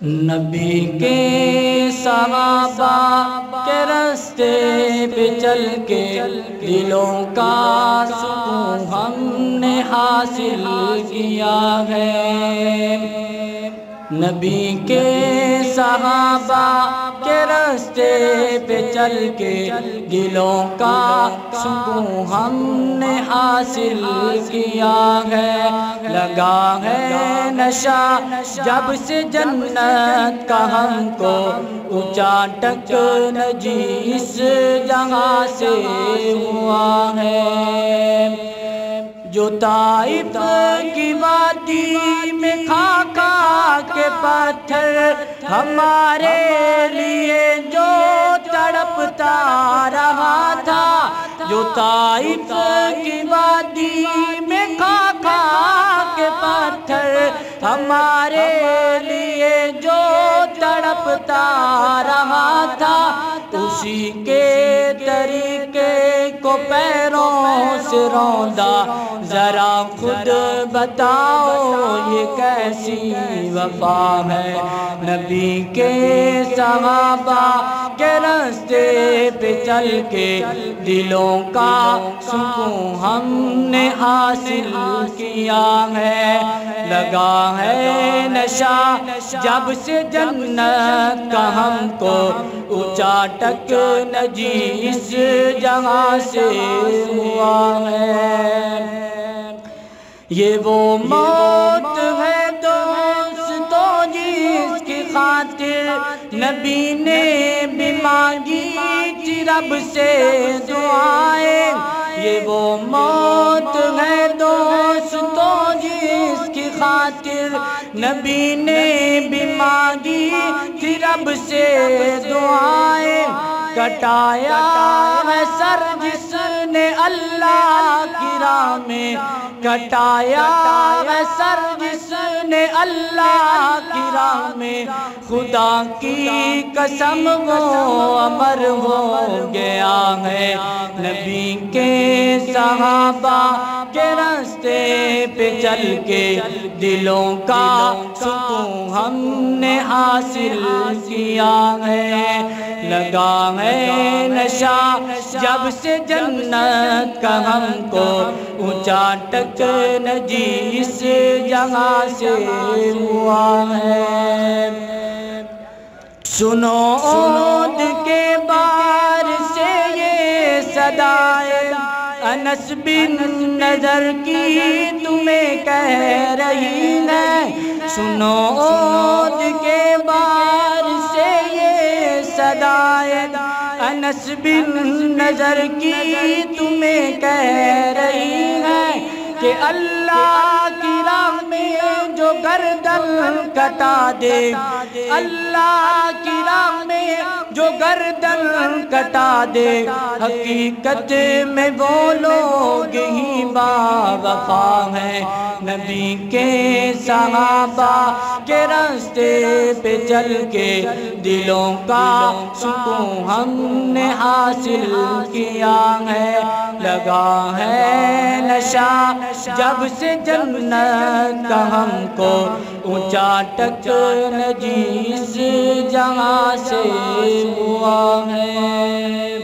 نبی کے صحابہ کے راستے پہ چل کے دلوں کا سکون ہم نے حاصل کیا ہے۔ نبی کے صحابہ کے راستے پہ چل کے دلوں کا سکون ہم نے حاصل کیا ہے۔ لگا ہے نشہ جب سے جنت کا ہم کو، اونچا ٹیکنالوجی اس جہاں سے ہوا ہے۔ جو طائف کی وادی میں کھا کھا کے پتھر ہمارے لیے جو تڑپتا رہا تھا، جو طائف کی وادی میں کھا کھا کے پتھر ہمارے لیے جو تڑپتا رہا تھا، اسی کے طریقے کو پیروں سے روندا۔ ذرا خود بتاؤ یہ کیسی وفا ہے۔ نبی کے صحابہ کے راستے پہ چل کے دلوں کا سکون ہم نے حاصل کیا ہے۔ لگا ہے نشہ جب سے جنت کا ہم کو، اونچا ٹیکنالوجی اس جہاں سے ہوا ہے۔ یہ وہ موت ہے دوستوں جس کی خاطر نبی نے بھی مانگی تھی رب سے دعائیں۔ یہ وہ موت ہے دوستوں جس کی خاطر نبی نے بھی مانگی تھی رب سے دعائیں۔ کٹایا ہے سر جس نے اللہ کی راہ میں، کٹایا ہے سر جس نے اللہ کی راہ میں، خدا کی قسم وہ امر ہو گیا ہے۔ نبی کے صحابہ کے راستے پہ چل کے دلوں کا سکون ہم نے حاصل کیا ہے۔ لگا ہے نشہ جب سے جنت کا ہم کو، اونچا ٹیکنالوجی اس جہاں سے ہوا ہے۔ سنو عود کے بار سے یہ صدائے انس بن نضر کی تمہیں کہہ رہی ہے۔ سنو عود کے بار سے یہ صدائے انس بن نضر کی تمہیں کہہ رہی ہے کہ اللہ کی راہ میں جو گردن کٹا دے، اللہ کی راہ میں جو گردن کٹا دے، حقیقت میں وہ لوگ ہی باوفا ہیں۔ نبی کے صحابہ کے راستے پہ چل کے دلوں کا سکون ہم نے حاصل کیا ہے۔ لگا ہے نشہ جب سے جنت کا ہم کو، اونچا ٹیکنالوجی اس جہاں سے ہوا ہے۔